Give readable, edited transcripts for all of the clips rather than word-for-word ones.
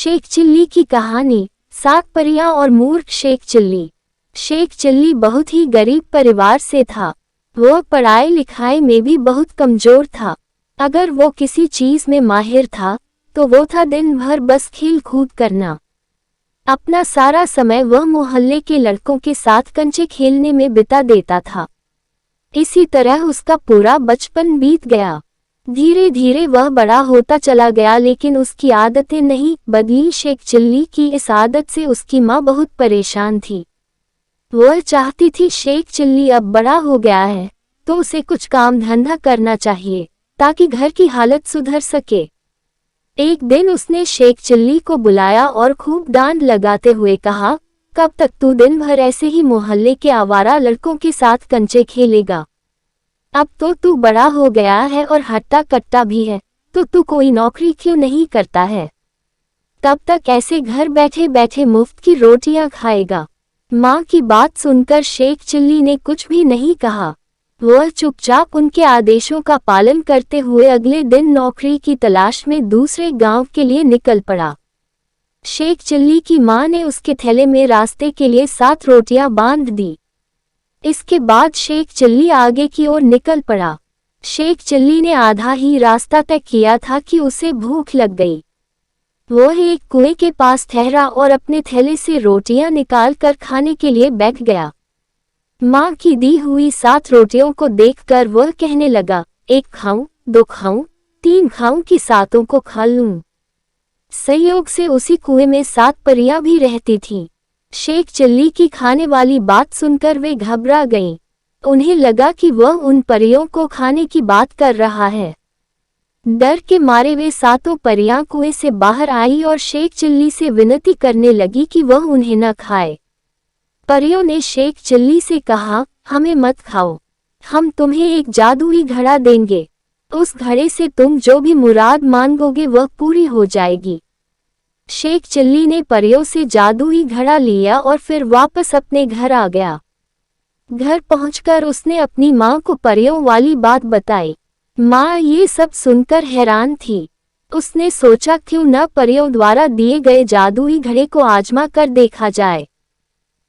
Sheikh chilli की कहानी। 7 परियां और मूर्ख शेख चिल्ली। शेख चिल्ली बहुत ही गरीब परिवार से था। वह पढ़ाई लिखाई में भी बहुत कमजोर था। अगर वो किसी चीज में माहिर था तो वो था दिन भर बस खेल कूद करना। अपना सारा समय वह मोहल्ले के लड़कों के साथ कंचे खेलने में बिता देता था। इसी तरह उसका पूरा बचपन बीत गया। धीरे धीरे वह बड़ा होता चला गया, लेकिन उसकी आदतें नहीं बदली। शेख चिल्ली की इस आदत से उसकी माँ बहुत परेशान थी। वह चाहती थी शेख चिल्ली अब बड़ा हो गया है तो उसे कुछ काम धंधा करना चाहिए ताकि घर की हालत सुधर सके। एक दिन उसने शेख चिल्ली को बुलाया और खूब डांट लगाते हुए कहा, कब तक तू दिन भर ऐसे ही मोहल्ले के आवारा लड़कों के साथ कंचे खेलेगा? अब तो तू बड़ा हो गया है और हट्टा कट्टा भी है, तो तू कोई नौकरी क्यों नहीं करता है? तब तक ऐसे घर बैठे बैठे मुफ्त की रोटियां खाएगा। माँ की बात सुनकर शेख चिल्ली ने कुछ भी नहीं कहा। वह चुपचाप उनके आदेशों का पालन करते हुए अगले दिन नौकरी की तलाश में दूसरे गांव के लिए निकल पड़ा। शेख चिल्ली की माँ ने उसके थैले में रास्ते के लिए 7 रोटियां बांध दी। इसके बाद शेख चिल्ली आगे की ओर निकल पड़ा। शेख चिल्ली ने आधा ही रास्ता तय किया था कि उसे भूख लग गई। वह एक कुएं के पास ठहरा और अपने थैले से रोटियां निकालकर खाने के लिए बैठ गया। माँ की दी हुई 7 रोटियों को देखकर वह कहने लगा, 1 खाऊं, 2 खाऊं, 3 खाऊं कि 7 को खा लूं। संयोग से उसी कुएं में 7 परियां भी रहती थीं। शेख चिल्ली की खाने वाली बात सुनकर वे घबरा गईं। उन्हें लगा कि वह उन परियों को खाने की बात कर रहा है। डर के मारे वे 7 परियां कुएं से बाहर आई और शेख चिल्ली से विनती करने लगी कि वह उन्हें न खाए। परियों ने शेख चिल्ली से कहा, हमें मत खाओ, हम तुम्हें एक जादुई घड़ा देंगे। उस घड़े से तुम जो भी मुराद मांगोगे वह पूरी हो जाएगी। शेख चिल्ली ने परियों से जादुई घड़ा लिया और फिर वापस अपने घर आ गया। घर पहुंचकर उसने अपनी माँ को परियों वाली बात बताई। माँ ये सब सुनकर हैरान थी। उसने सोचा क्यों न परियों द्वारा दिए गए जादुई घड़े को आजमा कर देखा जाए।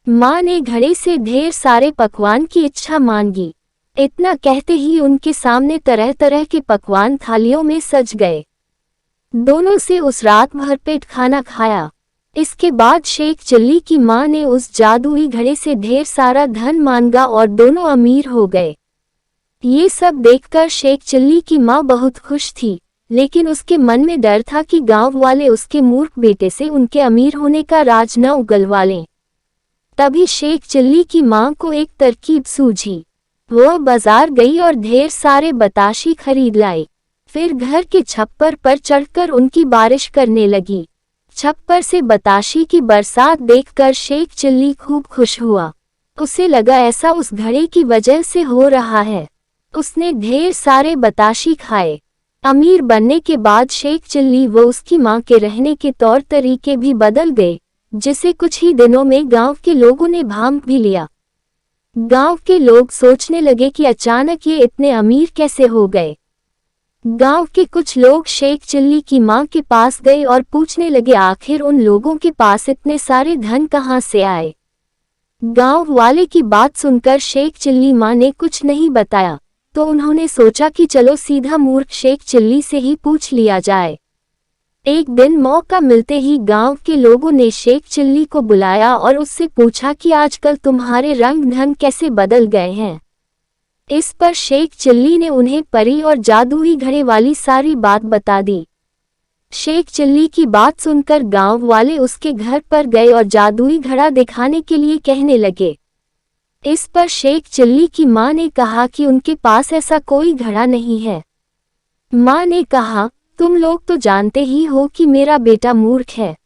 माँ ने घड़े से ढेर सारे पकवान की इच्छा मांगी। इतना कहते ही उनके सामने तरह तरह के पकवान थालियों में सज गए। दोनों से उस रात भरपेट खाना खाया। इसके बाद शेख चिल्ली की माँ ने उस जादुई घड़े से ढेर सारा धन मांगा और दोनों अमीर हो गए। ये सब देखकर शेख चिल्ली की माँ बहुत खुश थी, लेकिन उसके मन में डर था कि गांव वाले उसके मूर्ख बेटे से उनके अमीर होने का राज न उगलवा लें। तभी शेख चिल्ली की माँ को एक तरकीब सूझी। वह बाजार गई और ढेर सारे बताशी खरीद लाई। फिर घर के छप्पर पर चढ़कर उनकी बारिश करने लगी। छप्पर से बताशी की बरसात देखकर शेख चिल्ली खूब खुश हुआ। उसे लगा ऐसा उस घड़े की वजह से हो रहा है। उसने ढेर सारे बताशी खाए। अमीर बनने के बाद शेख चिल्ली व उसकी माँ के रहने के तौर तरीके भी बदल गए, जिसे कुछ ही दिनों में गांव के लोगों ने भांप भी लिया। गांव के लोग सोचने लगे कि अचानक ये इतने अमीर कैसे हो गए। गांव के कुछ लोग शेख चिल्ली की माँ के पास गए और पूछने लगे आखिर उन लोगों के पास इतने सारे धन कहाँ से आए। गांव वाले की बात सुनकर शेख चिल्ली माँ ने कुछ नहीं बताया, तो उन्होंने सोचा कि चलो सीधा मूर्ख शेख चिल्ली से ही पूछ लिया जाए। एक दिन मौका मिलते ही गांव के लोगों ने शेख चिल्ली को बुलाया और उससे पूछा कि आजकल तुम्हारे रंग ढंग कैसे बदल गए हैं। इस पर शेख चिल्ली ने उन्हें परी और जादुई घड़े वाली सारी बात बता दी। शेख चिल्ली की बात सुनकर गांव वाले उसके घर पर गए और जादुई घड़ा दिखाने के लिए कहने लगे। इस पर शेख चिल्ली की माँ ने कहा कि उनके पास ऐसा कोई घड़ा नहीं है। माँ ने कहा, तुम लोग तो जानते ही हो कि मेरा बेटा मूर्ख है।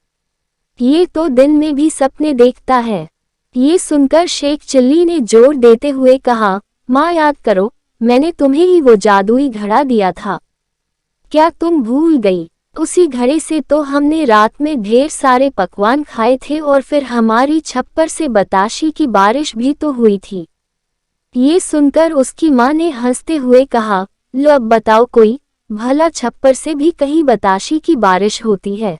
ये तो दिन में भी सपने देखता है। ये सुनकर शेख चिल्ली ने जोर देते हुए कहा, माँ याद करो, मैंने तुम्हें ही वो जादुई घड़ा दिया था। क्या तुम भूल गई? उसी घड़े से तो हमने रात में ढेर सारे पकवान खाए थे और फिर हमारी छप्पर से बताशी की बारिश भी तो हुई थी। ये सुनकर उसकी माँ ने हंसते हुए कहा, लो अब बताओ कोई, भला छप्पर से भी कहीं बताशी की बारिश होती है?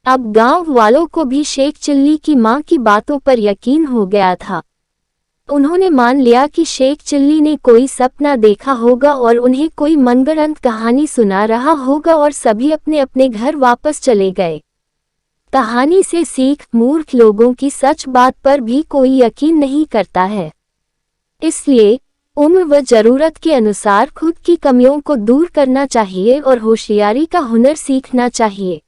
अब गांव वालों को भी शेख चिल्ली की मां की बातों पर यकीन हो गया था। उन्होंने मान लिया कि शेख चिल्ली ने कोई सपना देखा होगा और उन्हें कोई मनगढ़ंत कहानी सुना रहा होगा और सभी अपने अपने घर वापस चले गए। कहानी से सीख, मूर्ख लोगों की सच बात पर भी कोई यकीन नहीं करता है। इसलिए उम्र व जरूरत के अनुसार खुद की कमियों को दूर करना चाहिए और होशियारी का हुनर सीखना चाहिए।